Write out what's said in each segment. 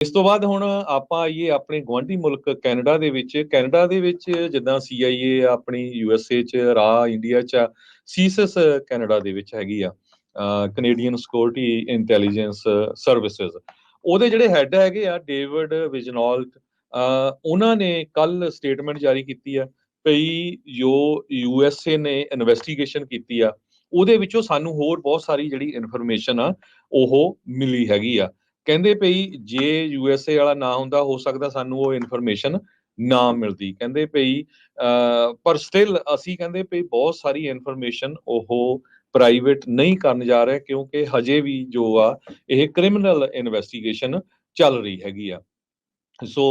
ਇਸ ਤੋਂ ਬਾਅਦ ਹੁਣ ਆਪਾਂ ਆਈਏ ਆਪਣੇ ਗੁਆਂਢੀ ਮੁਲਕ ਕੈਨੇਡਾ ਦੇ ਵਿੱਚ ਜਿੱਦਾਂ CIA ਆਪਣੀ USA 'ਚ, ਰਾ ਇੰਡੀਆ 'ਚ ਆ, ਸੀਸਸ ਕੈਨੇਡਾ ਦੇ ਵਿੱਚ ਹੈਗੀ ਆ, ਕੈਨੇਡੀਅਨ ਸਿਕਿਉਰਿਟੀ ਇੰਟੈਲੀਜੈਂਸ ਸਰਵਿਸਿਜ਼। ਉਹਦੇ ਜਿਹੜੇ ਹੈੱਡ ਹੈਗੇ ਆ ਡੇਵਿਡ ਵਿਜਨੌਲਟ, ਉਹਨਾਂ ਨੇ ਕੱਲ ਸਟੇਟਮੈਂਟ ਜਾਰੀ ਕੀਤੀ ਆ ਭਈ ਜੋ USA ਨੇ ਇਨਵੈਸਟੀਗੇਸ਼ਨ ਕੀਤੀ ਆ, ਉਹਦੇ ਵਿੱਚੋਂ ਸਾਨੂੰ ਹੋਰ ਬਹੁਤ ਸਾਰੀ ਜਿਹੜੀ ਇਨਫੋਰਮੇਸ਼ਨ ਆ ਉਹ ਮਿਲੀ ਹੈਗੀ ਆ। ਕਹਿੰਦੇ ਭਈ ਜੇ USA ਵਾਲਾ ਨਾ ਹੁੰਦਾ, ਹੋ ਸਕਦਾ ਸਾਨੂੰ ਉਹ ਇਨਫੋਰਮੇਸ਼ਨ ਨਾ ਮਿਲਦੀ। ਕਹਿੰਦੇ ਭਈ ਪਰ ਸਟਿਲ ਅਸੀਂ ਕਹਿੰਦੇ ਭਈ ਬਹੁਤ ਸਾਰੀ ਇਨਫੋਰਮੇਸ਼ਨ ਉਹ ਪ੍ਰਾਈਵੇਟ ਨਹੀਂ ਕਰਨ ਜਾ ਰਹੇ, ਕਿਉਂਕਿ ਹਜੇ ਵੀ ਜੋ ਆ ਇਹ ਕ੍ਰਿਮੀਨਲ ਇਨਵੈਸਟੀਗੇਸ਼ਨ ਚੱਲ ਰਹੀ ਹੈਗੀ ਆ। ਸੋ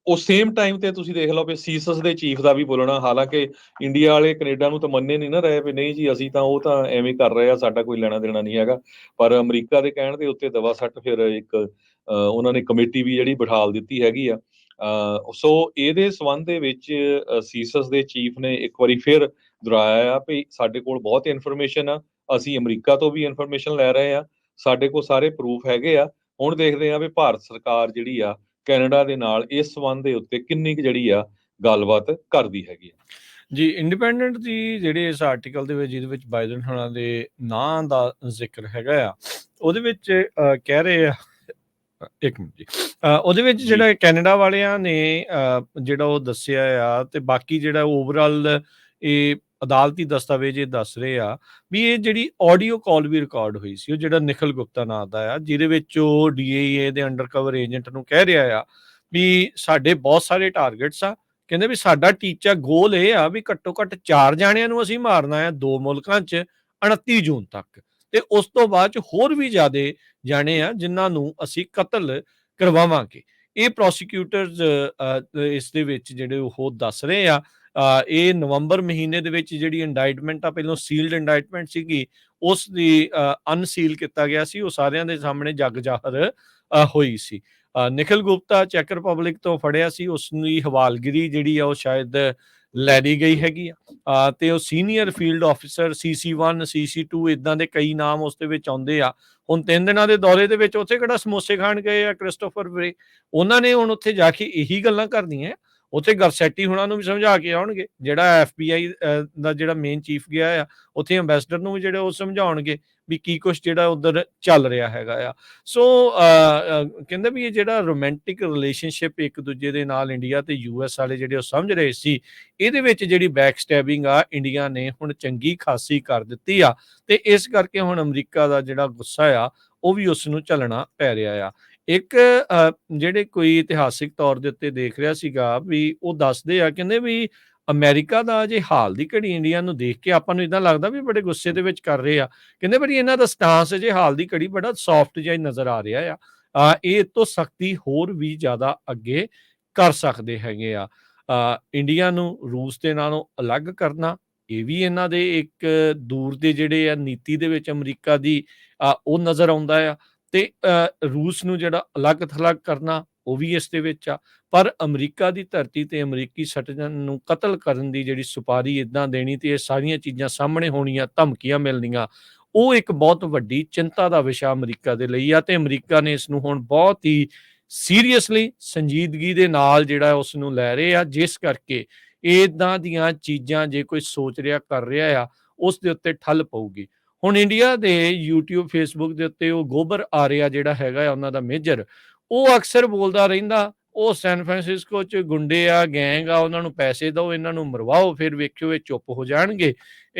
ਉਹ ਸੇਮ ਟਾਈਮ ਤੇ ਤੁਸੀਂ ਦੇਖ ਲਓ ਵੀ ਸੀਸਸ ਦੇ ਚੀਫ ਦਾ ਵੀ ਬੋਲਣਾ, ਹਾਲਾਂਕਿ ਇੰਡੀਆ ਵਾਲੇ ਕੈਨੇਡਾ ਨੂੰ ਤਾਂ ਮੰਨੇ ਨਹੀਂ ਨਾ ਰਹੇ ਵੀ ਨਹੀਂ ਜੀ ਅਸੀਂ ਤਾਂ ਉਹ ਤਾਂ ਐਵੇਂ ਕਰ ਰਹੇ ਆ, ਸਾਡਾ ਕੋਈ ਲੈਣਾ ਦੇਣਾ ਨਹੀਂ ਹੈਗਾ। ਪਰ ਅਮਰੀਕਾ ਦੇ ਕਹਿਣ ਦੇ ਉੱਤੇ ਦਵਾ ਸੱਟ ਫਿਰ ਇੱਕ ਉਹਨਾਂ ਨੇ ਕਮੇਟੀ ਵੀ ਜਿਹੜੀ ਬਿਠਾਲ ਦਿੱਤੀ ਹੈਗੀ ਆ। ਸੋ ਇਹਦੇ ਸੰਬੰਧ ਦੇ ਵਿੱਚ ਸੀਸਸ ਦੇ ਚੀਫ ਨੇ ਇੱਕ ਵਾਰੀ ਫਿਰ ਦੁਹਰਾਇਆ ਆ ਵੀ ਸਾਡੇ ਕੋਲ ਬਹੁਤ ਇਨਫੋਰਮੇਸ਼ਨ ਆ, ਅਸੀਂ ਅਮਰੀਕਾ ਤੋਂ ਵੀ ਇਨਫੋਰਮੇਸ਼ਨ ਲੈ ਰਹੇ ਆ, ਸਾਡੇ ਕੋਲ ਸਾਰੇ ਪ੍ਰੂਫ ਹੈਗੇ ਆ। ਹੁਣ ਦੇਖਦੇ ਆ ਵੀ ਭਾਰਤ ਸਰਕਾਰ ਜਿਹੜੀ ਆ ਕੈਨੇਡਾ ਦੇ ਨਾਲ ਇਸ ਸੰਬੰਧ ਦੇ ਉੱਤੇ ਕਿੰਨੀ ਕੁ ਜਿਹੜੀ ਆ ਗੱਲਬਾਤ ਕਰਦੀ ਹੈਗੀ ਆ। ਜੀ, ਇੰਡੀਪੈਂਡੈਂਟ ਦੀ ਜਿਹੜੇ ਇਸ ਆਰਟੀਕਲ ਦੇ ਵਿੱਚ ਜਿਹਦੇ ਵਿੱਚ ਬਾਈਡਨ ਹੋਣਾ ਦੇ ਨਾਂ ਦਾ ਜ਼ਿਕਰ ਹੈਗਾ ਆ, ਉਹਦੇ ਵਿੱਚ ਕਹਿ ਰਹੇ ਆ, ਇੱਕ ਮਿੰਟ ਜੀ, ਉਹਦੇ ਵਿੱਚ ਜਿਹੜਾ ਕੈਨੇਡਾ ਵਾਲਿਆਂ ਨੇ ਜਿਹੜਾ ਉਹ ਦੱਸਿਆ ਆ, ਤੇ ਬਾਕੀ ਜਿਹੜਾ ਓਵਰਆਲ ਇਹ ਅਦਾਲਤੀ ਦਸਤਾਵੇਜ਼ ਇਹ ਦੱਸ ਰਹੇ ਆ ਵੀ ਇਹ ਜਿਹੜੀ ਆਡੀਓ ਕਾਲ ਵੀ ਰਿਕਾਰਡ ਹੋਈ ਸੀ, ਉਹ ਜਿਹੜਾ ਨਿਖਿਲ ਗੁਪਤਾ ਨਾਂ ਦਾ ਆ, ਜਿਹਦੇ ਵਿੱਚ ਉਹ DEA ਦੇ ਅੰਡਰਕਵਰ ਏਜੰਟ ਨੂੰ ਕਹਿ ਰਿਹਾ ਆ ਵੀ ਸਾਡੇ ਬਹੁਤ ਸਾਰੇ ਟਾਰਗੇਟਸ ਆ। ਕਹਿੰਦੇ ਵੀ ਸਾਡਾ ਟੀਚਾ ਗੋਲ ਇਹ ਆ ਵੀ ਘੱਟੋ ਘੱਟ 4 ਜਾਣਿਆਂ ਨੂੰ ਅਸੀਂ ਮਾਰਨਾ ਆ 2 ਮੁਲਕਾਂ 'ਚ 29 ਜੂਨ ਤੱਕ, ਤੇ ਉਸ ਤੋਂ ਬਾਅਦ 'ਚ ਹੋਰ ਵੀ ਜ਼ਿਆਦੇ ਜਾਣੇ ਆ ਜਿਨ੍ਹਾਂ ਨੂੰ ਅਸੀਂ ਕਤਲ ਕਰਵਾਵਾਂਗੇ। ਇਹ ਪ੍ਰੋਸੀਕਿਊਟਰਸ ਇਸ ਦੇ ਵਿੱਚ ਜਿਹੜੇ ਉਹ ਦੱਸ ਰਹੇ ਆ। ਇਹ ਨਵੰਬਰ ਮਹੀਨੇ ਦੇ ਵਿੱਚ ਜਿਹੜੀ ਇੰਡਾਈਟਮੈਂਟ ਆ, ਪਹਿਲਾਂ ਸੀਲਡ ਇੰਡਾਈਟਮੈਂਟ ਸੀਗੀ, ਉਸ ਦੀ ਅਨਸੀਲ ਕੀਤਾ ਗਿਆ ਸੀ, ਉਹ ਸਾਰਿਆਂ ਦੇ ਸਾਹਮਣੇ ਜੱਗ ਜ਼ਾਹਰ ਹੋਈ ਸੀ। ਨਿਖਿਲ ਗੁਪਤਾ ਚੈਕ ਰਿਪਬਲਿਕ ਤੋਂ ਫੜਿਆ ਸੀ, ਉਸ ਦੀ ਹਵਾਲਗਿਰੀ ਜਿਹੜੀ ਆ ਉਹ ਸ਼ਾਇਦ ਲੈ ਲਈ ਗਈ ਹੈਗੀ ਆ, ਤੇ ਉਹ senior field officer CC1 CC2 ਇਦਾਂ ਦੇ ਕਈ ਨਾਮ ਉਸ ਦੇ ਵਿੱਚ ਆਉਂਦੇ ਆ। ਹੁਣ 3 ਦਿਨਾਂ ਦੇ ਦੌਰੇ ਦੇ ਵਿੱਚ ਉੱਥੇ ਕਿਹੜਾ ਸਮੋਸੇ ਖਾਣ ਗਏ ਆ ਕ੍ਰਿਸਟੋਫਰ ਵਰੇ, ਉਹਨਾਂ ਨੇ ਹੁਣ ਉੱਥੇ ਜਾ ਕੇ ਇਹੀ ਗੱਲਾਂ ਕਰਨੀਆਂ। ਉੱਥੇ ਗਰਸੈਟੀ ਹੁਣਾਂ ਨੂੰ ਵੀ ਸਮਝਾ ਕੇ ਆਉਣਗੇ, ਜਿਹੜਾ FBI ਦਾ ਜਿਹੜਾ ਮੇਨ ਚੀਫ ਗਿਆ ਆ, ਉੱਥੇ ਅੰਬੈਸਡਰ ਨੂੰ ਵੀ ਜਿਹੜੇ ਉਹ ਸਮਝਾਉਣਗੇ ਵੀ ਕੀ ਕੁਛ ਜਿਹੜਾ ਉਧਰ ਚੱਲ ਰਿਹਾ ਹੈਗਾ ਆ। ਸੋ ਕਹਿੰਦੇ ਵੀ ਇਹ ਜਿਹੜਾ ਰੋਮਾਂਟਿਕ ਰਿਲੇਸ਼ਨਸ਼ਿਪ ਇੱਕ ਦੂਜੇ ਦੇ ਨਾਲ ਇੰਡੀਆ ਤੇ US ਵਾਲੇ ਜਿਹੜੇ ਉਹ ਸਮਝ ਰਹੇ ਸੀ, ਇਹਦੇ ਵਿੱਚ ਜਿਹੜੀ ਬੈਕ ਸਟੈਬਿੰਗ ਆ ਇੰਡੀਆ ਨੇ ਹੁਣ ਚੰਗੀ ਖਾਸੀ ਕਰ ਦਿੱਤੀ ਆ, ਤੇ ਇਸ ਕਰਕੇ ਹੁਣ ਅਮਰੀਕਾ ਦਾ ਜਿਹੜਾ ਗੁੱਸਾ ਆ ਉਹ ਵੀ ਉਸ ਨੂੰ ਝੱਲਣਾ ਪੈ ਰਿਹਾ ਆ। ਇੱਕ ਜਿਹੜੇ ਕੋਈ ਇਤਿਹਾਸਿਕ ਤੌਰ ਦੇ ਉੱਤੇ ਦੇਖ ਰਿਹਾ ਸੀਗਾ ਵੀ ਉਹ ਦੱਸਦੇ ਆ, ਕਹਿੰਦੇ ਵੀ ਅਮਰੀਕਾ ਦਾ ਜੇ ਹਾਲ ਦੀ ਘੜੀ ਇੰਡੀਆ ਨੂੰ ਦੇਖ ਕੇ ਆਪਾਂ ਨੂੰ ਇਦਾਂ ਲੱਗਦਾ ਵੀ ਬੜੇ ਗੁੱਸੇ ਦੇ ਵਿੱਚ ਕਰ ਰਹੇ ਆ। ਕਹਿੰਦੇ ਬੜੀ ਇਹਨਾਂ ਦਾ ਸਟਾਂਸ ਜੇ ਹਾਲ ਦੀ ਘੜੀ ਬੜਾ ਸੌਫਟ ਜਿਹਾ ਨਜ਼ਰ ਆ ਰਿਹਾ ਆ। ਇਹ ਤੋਂ ਸਖਤੀ ਹੋਰ ਵੀ ਜ਼ਿਆਦਾ ਅੱਗੇ ਕਰ ਸਕਦੇ ਹੈਗੇ ਆ। ਇੰਡੀਆ ਨੂੰ ਰੂਸ ਦੇ ਨਾਲੋਂ ਅਲੱਗ ਕਰਨਾ, ਇਹ ਵੀ ਇਹਨਾਂ ਦੇ ਇੱਕ ਦੂਰ ਦੇ ਜਿਹੜੇ ਆ ਨੀਤੀ ਦੇ ਵਿੱਚ ਅਮਰੀਕਾ ਦੀ ਉਹ ਨਜ਼ਰ ਆਉਂਦਾ ਆ, ਤੇ ਰੂਸ ਨੂੰ ਜਿਹੜਾ ਅਲੱਗ ਥਲੱਗ ਕਰਨਾ ਉਹ ਵੀ ਇਸ ਦੇ ਵਿੱਚ ਆ। ਪਰ ਅਮਰੀਕਾ ਦੀ ਧਰਤੀ ਤੇ ਅਮਰੀਕੀ ਸਿਟੀਜ਼ਨ ਨੂੰ ਕਤਲ ਕਰਨ ਦੀ ਜਿਹੜੀ ਸੁਪਾਰੀ ਇਦਾਂ ਦੇਣੀ ਤੇ ਇਹ ਸਾਰੀਆਂ ਚੀਜ਼ਾਂ ਸਾਹਮਣੇ ਹੋਣੀਆਂ, ਧਮਕੀਆਂ ਮਿਲਣੀਆਂ, ਉਹ ਇੱਕ ਬਹੁਤ ਵੱਡੀ ਚਿੰਤਾ ਦਾ ਵਿਸ਼ਾ ਅਮਰੀਕਾ ਦੇ ਲਈ ਆ, ਤੇ ਅਮਰੀਕਾ ਨੇ ਇਸ ਨੂੰ ਹੁਣ ਬਹੁਤ ਹੀ ਸੀਰੀਅਸਲੀ ਸੰਜੀਦਗੀ ਦੇ ਨਾਲ ਜਿਹੜਾ ਉਸ ਨੂੰ ਲੈ ਰਹੇ ਆ, ਜਿਸ ਕਰਕੇ ਇਦਾਂ ਦੀਆਂ ਚੀਜ਼ਾਂ ਜੇ ਕੋਈ ਸੋਚ ਰਿਹਾ ਕਰ ਰਿਹਾ ਆ ਉਸ ਦੇ ਉੱਤੇ ਠੱਲ ਪਊਗੀ। ਹੁਣ ਇੰਡੀਆ ਦੇ YouTube Facebook ਦੇ ਉੱਤੇ ਉਹ ਗੋਬਰ ਆਰਿਆ ਜਿਹੜਾ ਹੈਗਾ ਉਹਨਾਂ ਦਾ ਮੇਜਰ, ਉਹ ਅਕਸਰ ਬੋਲਦਾ ਰਹਿੰਦਾ ਉਹ ਸੈਨ ਫਰਾਂਸਿਸਕੋ 'ਚ ਗੁੰਡੇ ਆ, ਗੈਂਗ ਆ, ਉਹਨਾਂ ਨੂੰ ਪੈਸੇ ਦਿਓ, ਇਹਨਾਂ ਨੂੰ ਮਰਵਾਓ, ਫਿਰ ਵੇਖਿਓ ਇਹ ਚੁੱਪ ਹੋ ਜਾਣਗੇ।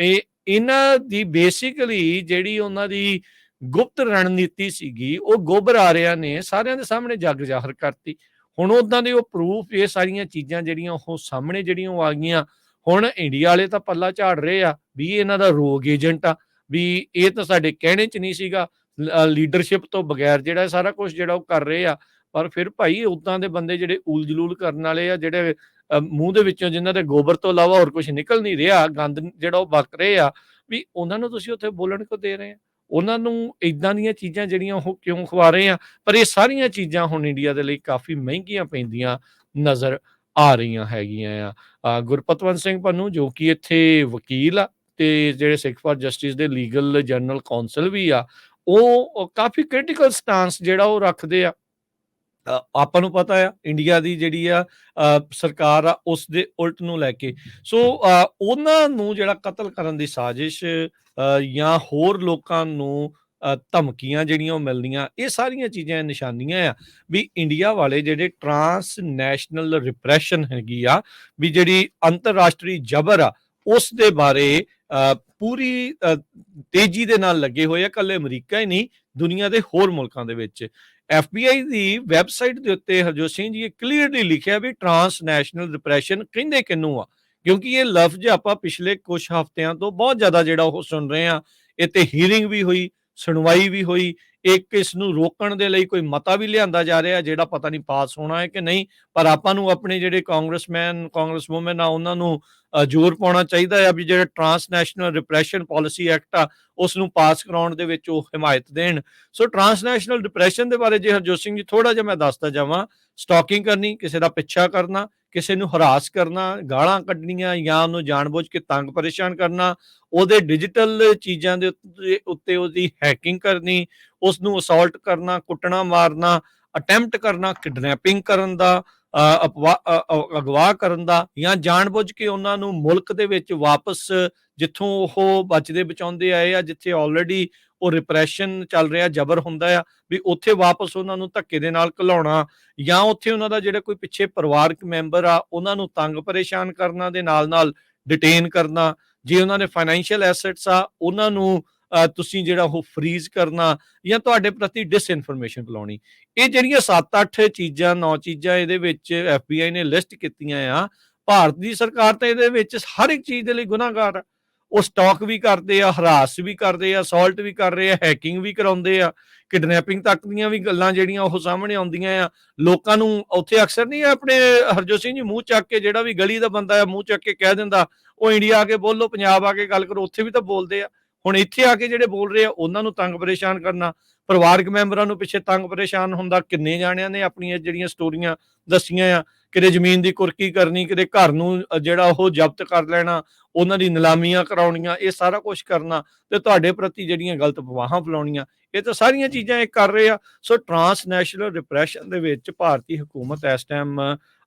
ਇਹਨਾਂ ਦੀ ਬੇਸਿਕਲੀ ਜਿਹੜੀ ਉਹਨਾਂ ਦੀ ਗੁਪਤ ਰਣਨੀਤੀ ਸੀਗੀ ਉਹ ਗੋਬਰ ਆਰਿਆ ਨੇ ਸਾਰਿਆਂ ਦੇ ਸਾਹਮਣੇ ਜੱਗ ਜ਼ਾਹਰ ਕਰਤੀ। ਹੁਣ ਉਦਾਂ ਦੇ ਉਹ ਪ੍ਰੂਫ, ਇਹ ਸਾਰੀਆਂ ਚੀਜ਼ਾਂ ਜਿਹੜੀਆਂ ਉਹ ਸਾਹਮਣੇ ਜਿਹੜੀਆਂ ਉਹ ਆ ਗਈਆਂ। ਹੁਣ ਇੰਡੀਆ ਵਾਲੇ ਤਾਂ ਪੱਲਾ ਝਾੜ ਰਹੇ ਆ ਵੀ ਇਹਨਾਂ ਦਾ ਰੋਗ ਏਜੰਟ ਆ, ਵੀ ਇਹ ਤਾਂ ਸਾਡੇ ਕਹਿਣੇ 'ਚ ਨਹੀਂ ਸੀਗਾ, ਲੀਡਰਸ਼ਿਪ ਤੋਂ ਬਗੈਰ ਜਿਹੜਾ ਸਾਰਾ ਕੁਝ ਜਿਹੜਾ ਉਹ ਕਰ ਰਹੇ ਆ। ਪਰ ਫਿਰ ਭਾਈ ਉਦਾਂ ਦੇ ਬੰਦੇ ਜਿਹੜੇ ਊਲ ਜਲੂਲ ਕਰਨ ਵਾਲੇ ਆ, ਜਿਹੜੇ ਮੂੰਹ ਦੇ ਵਿੱਚੋਂ ਜਿਨ੍ਹਾਂ ਦੇ ਗੋਬਰ ਤੋਂ ਇਲਾਵਾ ਹੋਰ ਕੁਝ ਨਿਕਲ ਨਹੀਂ ਰਿਹਾ, ਗੰਦ ਜਿਹੜਾ ਉਹ ਬਕ ਰਹੇ ਆ, ਵੀ ਉਹਨਾਂ ਨੂੰ ਤੁਸੀਂ ਉੱਥੇ ਬੋਲਣ ਕਿਉਂ ਦੇ ਰਹੇ ਆ? ਉਹਨਾਂ ਨੂੰ ਇਦਾਂ ਦੀਆਂ ਚੀਜ਼ਾਂ ਜਿਹੜੀਆਂ ਉਹ ਕਿਉਂ ਖਵਾ ਰਹੇ ਆ? ਪਰ ਇਹ ਸਾਰੀਆਂ ਚੀਜ਼ਾਂ ਹੁਣ ਇੰਡੀਆ ਦੇ ਲਈ ਕਾਫੀ ਮਹਿੰਗੀਆਂ ਪੈਂਦੀਆਂ ਨਜ਼ਰ ਆ ਰਹੀਆਂ ਹੈਗੀਆਂ ਆ। ਗੁਰਪਤਵੰਤ ਸਿੰਘ ਪੰਨੂ ਜੋ ਕਿ ਇੱਥੇ ਵਕੀਲ ਆ ਤੇ ਜਿਹੜੇ ਸਿੱਖ ਫਾਰ ਜਸਟਿਸ ਦੇ ਲੀਗਲ ਜਨਰਲ ਕੌਂਸਲ ਵੀ ਆ, ਉਹ ਕਾਫੀ ਕ੍ਰਿਟੀਕਲ ਸਟਾਂਸ ਜਿਹੜਾ ਉਹ ਰੱਖਦੇ ਆ ਆਪਾਂ ਨੂੰ ਪਤਾ ਆ ਇੰਡੀਆ ਦੀ ਜਿਹੜੀ ਆ ਸਰਕਾਰ ਆ ਉਸ ਦੇ ਉਲਟ ਨੂੰ ਲੈ ਕੇ। ਸੋ ਉਹਨਾਂ ਨੂੰ ਜਿਹੜਾ ਕਤਲ ਕਰਨ ਦੀ ਸਾਜ਼ਿਸ਼ ਜਾਂ ਹੋਰ ਲੋਕਾਂ ਨੂੰ ਧਮਕੀਆਂ ਜਿਹੜੀਆਂ ਉਹ ਮਿਲਦੀਆਂ, ਇਹ ਸਾਰੀਆਂ ਚੀਜ਼ਾਂ ਨਿਸ਼ਾਨੀਆਂ ਆ ਵੀ ਇੰਡੀਆ ਵਾਲੇ ਜਿਹੜੇ ਟਰਾਂਸਨੈਸ਼ਨਲ ਰਿਪਰੈਸ਼ਨ ਹੈਗੀ ਆ, ਵੀ ਜਿਹੜੀ ਅੰਤਰਰਾਸ਼ਟਰੀ ਜਬਰ ਆ ਉਸ ਦੇ ਬਾਰੇ ਪੂਰੀ ਤੇਜ਼ੀ ਦੇ ਨਾਲ ਲੱਗੇ ਹੋਏ ਆ। ਇਕੱਲੇ ਅਮਰੀਕਾ ਹੀ ਨਹੀਂ, ਦੁਨੀਆ ਦੇ ਹੋਰ ਮੁਲਕਾਂ ਦੇ ਵਿੱਚ। FBI ਦੀ ਵੈਬਸਾਈਟ ਦੇ ਉੱਤੇ ਹਰਜੋਤ ਸਿੰਘ ਜੀ ਕਲੀਅਰਲੀ ਲਿਖਿਆ ਵੀ ਟਰਾਂਸਨੈਸ਼ਨਲ ਰਿਪਰੈਸ਼ਨ ਕਹਿੰਦੇ ਕਿਹਨੂੰ ਆ, ਕਿਉਂਕਿ ਇਹ ਲਫ਼ਜ਼ ਆਪਾਂ ਪਿਛਲੇ ਕੁਝ ਹਫ਼ਤਿਆਂ ਤੋਂ ਬਹੁਤ ਜ਼ਿਆਦਾ ਜਿਹੜਾ ਉਹ ਸੁਣ ਰਹੇ ਆ। ਇਹ ਤੇ ਹੀਅਰਿੰਗ ਵੀ ਹੋਈ, ਸੁਣਵਾਈ ਵੀ ਹੋਈ, ਇੱਕ ਇਸ ਨੂੰ ਰੋਕਣ ਦੇ ਲਈ ਕੋਈ ਮਤਾ ਵੀ ਲਿਆਂਦਾ ਜਾ ਰਿਹਾ ਜਿਹੜਾ ਪਤਾ ਨਹੀਂ ਪਾਸ ਹੋਣਾ ਹੈ ਕਿ ਨਹੀਂ। ਪਰ ਆਪਾਂ ਨੂੰ ਆਪਣੇ ਜਿਹੜੇ ਕਾਂਗਰਸਮੈਨ ਕਾਂਗਰਸਵੂਮਨ ਆ ਉਹਨਾਂ ਨੂੰ ਜ਼ੋਰ ਪਾਉਣਾ ਚਾਹੀਦਾ ਆ ਵੀ ਜਿਹੜਾ ਟਰਾਂਸਨੈਸ਼ਨਲ ਰਿਪਰੈਸ਼ਨ ਪਾਲਿਸੀ ਐਕਟ ਆ ਉਸ ਨੂੰ ਪਾਸ ਕਰਾਉਣ ਦੇ ਵਿੱਚ ਉਹ ਹਿਮਾਇਤ ਦੇਣ। ਸੋ ਟਰਾਂਸਨੈਸ਼ਨਲ ਡਿਪਰੈਸ਼ਨ ਦੇ ਬਾਰੇ ਜੇ ਹਰਜੋਤ ਸਿੰਘ ਜੀ ਥੋੜਾ ਜਿਹਾ ਮੈਂ ਦੱਸਦਾ ਜਾਵਾਂ, ਸਟਾਕਿੰਗ ਕਰਨੀ, ਕਿਸੇ ਦਾ ਪਿੱਛਾ ਕਰਨਾ, ਕਿਸੇ ਨੂੰ ਹਰਾਸ ਕਰਨਾ, ਗਾਲਾਂ ਕੱਢਣੀਆਂ ਜਾਂ ਉਹਨੂੰ ਜਾਣਬੁੱਝ ਕੇ ਤੰਗ ਪਰੇਸ਼ਾਨ ਕਰਨਾ, ਉਹਦੇ ਡਿਜੀਟਲ ਚੀਜ਼ਾਂ ਦੇ ਉੱਤੇ ਉਹਦੀ ਹੈਕਿੰਗ ਕਰਨੀ, ਉਸ ਨੂੰ ਅਸੌਲਟ ਕਰਨਾ, ਕੁੱਟਣਾ ਮਾਰਨਾ, ਅਟੈਂਪਟ ਕਰਨਾ, ਕਿਡਨੈਪਿੰਗ ਕਰਨ ਦਾ, ਅਗਵਾ ਕਰਨ ਦਾ, ਜਾਂ ਜਾਣਬੁੱਝ ਕੇ ਉਹਨਾਂ ਨੂੰ ਮੁਲਕ ਦੇ ਵਿੱਚ ਵਾਪਸ ਜਿੱਥੋਂ ਉਹ ਬਚਦੇ ਬਚਾਉਂਦੇ ਆਏ ਆ, ਜਿੱਥੇ ਆਲਰੇਡੀ ਉਹ ਰਿਪਰੈਸ਼ਨ ਚੱਲ ਰਿਹਾ, ਜਬਰ ਹੁੰਦਾ ਆ, ਵੀ ਉੱਥੇ ਵਾਪਸ ਉਹਨਾਂ ਨੂੰ ਧੱਕੇ ਦੇ ਨਾਲ ਘਲਾਉਣਾ, ਜਾਂ ਉੱਥੇ ਉਹਨਾਂ ਦਾ ਜਿਹੜਾ ਕੋਈ ਪਿੱਛੇ ਪਰਿਵਾਰਕ ਮੈਂਬਰ ਆ ਉਹਨਾਂ ਨੂੰ ਤੰਗ ਪਰੇਸ਼ਾਨ ਕਰਨਾ ਦੇ ਨਾਲ ਨਾਲ ਡਿਟੇਨ ਕਰਨਾ। ਜੇ ਉਹਨਾਂ ਦੇ ਫਾਈਨੈਂਸ਼ੀਅਲ ਐਸੈਟਸ ਆ ਉਹਨਾਂ ਨੂੰ ਤੁਸੀਂ ਜਿਹੜਾ ਉਹ ਫਰੀਜ਼ ਕਰਨਾ, ਜਾਂ ਤੁਹਾਡੇ ਪ੍ਰਤੀ ਡਿਸਇਨਫੋਰਮੇਸ਼ਨ ਫੈਲਾਉਣੀ। ਇਹ ਜਿਹੜੀਆਂ 7-8 ਚੀਜ਼ਾਂ 9 ਚੀਜ਼ਾਂ ਇਹਦੇ ਵਿੱਚ FBI ਨੇ ਲਿਸਟ ਕੀਤੀਆਂ ਆ। ਭਾਰਤ ਦੀ ਸਰਕਾਰ ਤਾਂ ਇਹਦੇ ਵਿੱਚ ਹਰ ਇੱਕ ਚੀਜ਼ ਦੇ ਲਈ ਗੁਨਾਹਗਾਰ ਆ। ਉਹ ਸਟਾਕ ਵੀ ਕਰਦੇ ਆ, ਹਰਾਸ ਵੀ ਕਰਦੇ ਆ, ਅਸੌਲਟ ਵੀ ਕਰ ਰਹੇ ਆ, ਹੈਕਿੰਗ ਵੀ ਕਰਾਉਂਦੇ ਆ, ਕਿਡਨੈਪਿੰਗ ਤੱਕ ਦੀਆਂ ਵੀ ਗੱਲਾਂ ਜਿਹੜੀਆਂ ਉਹ ਸਾਹਮਣੇ ਆਉਂਦੀਆਂ ਆ। ਲੋਕਾਂ ਨੂੰ ਉੱਥੇ ਅਕਸਰ ਨਹੀਂ ਆਪਣੇ ਹਰਜੋਤ ਸਿੰਘ ਜੀ ਮੂੰਹ ਚੱਕ ਕੇ, ਜਿਹੜਾ ਵੀ ਗਲੀ ਦਾ ਬੰਦਾ ਆ ਮੂੰਹ ਚੱਕ ਕੇ ਕਹਿ ਦਿੰਦਾ ਉਹ ਇੰਡੀਆ ਆ ਕੇ ਬੋਲੋ, ਪੰਜਾਬ ਆ ਕੇ ਗੱਲ ਕਰੋ, ਉੱਥੇ ਵੀ ਤਾਂ ਬੋਲਦੇ ਆ। ਹੁਣ ਇੱਥੇ ਆ ਕੇ ਜਿਹੜੇ ਬੋਲ ਰਹੇ ਆ ਉਹਨਾਂ ਨੂੰ ਤੰਗ ਪਰੇਸ਼ਾਨ ਕਰਨਾ, ਪਰਿਵਾਰਕ ਮੈਂਬਰਾਂ ਨੂੰ ਪਿੱਛੇ ਤੰਗ ਪਰੇਸ਼ਾਨ ਹੁੰਦਾ। ਕਿੰਨੇ ਜਾਣਿਆਂ ਨੇ ਆਪਣੀਆਂ ਜਿਹੜੀਆਂ ਸਟੋਰੀਆਂ ਦੱਸੀਆਂ ਆ, ਕਿਤੇ ਜ਼ਮੀਨ ਦੀ ਕੁਰਕੀ ਕਰਨੀ, ਕਿਤੇ ਘਰ ਨੂੰ ਜਿਹੜਾ ਉਹ ਜ਼ਬਤ ਕਰ ਲੈਣਾ, ਉਹਨਾਂ ਦੀ ਨਿਲਾਮੀਆਂ ਕਰਾਉਣੀਆਂ, ਇਹ ਸਾਰਾ ਕੁਝ ਕਰਨਾ ਤੇ ਤੁਹਾਡੇ ਪ੍ਰਤੀ ਜਿਹੜੀਆਂ ਗਲਤ ਅਫਵਾਹਾਂ ਫੈਲਾਉਣੀਆਂ, ਇਹ ਤਾਂ ਸਾਰੀਆਂ ਚੀਜ਼ਾਂ ਇਹ ਕਰ ਰਹੇ ਆ। ਸੋ ਟਰਾਂਸਨੈਸ਼ਨਲ ਰਿਪਰੈਸ਼ਨ ਦੇ ਵਿੱਚ ਭਾਰਤੀ ਹਕੂਮਤ ਇਸ ਟਾਈਮ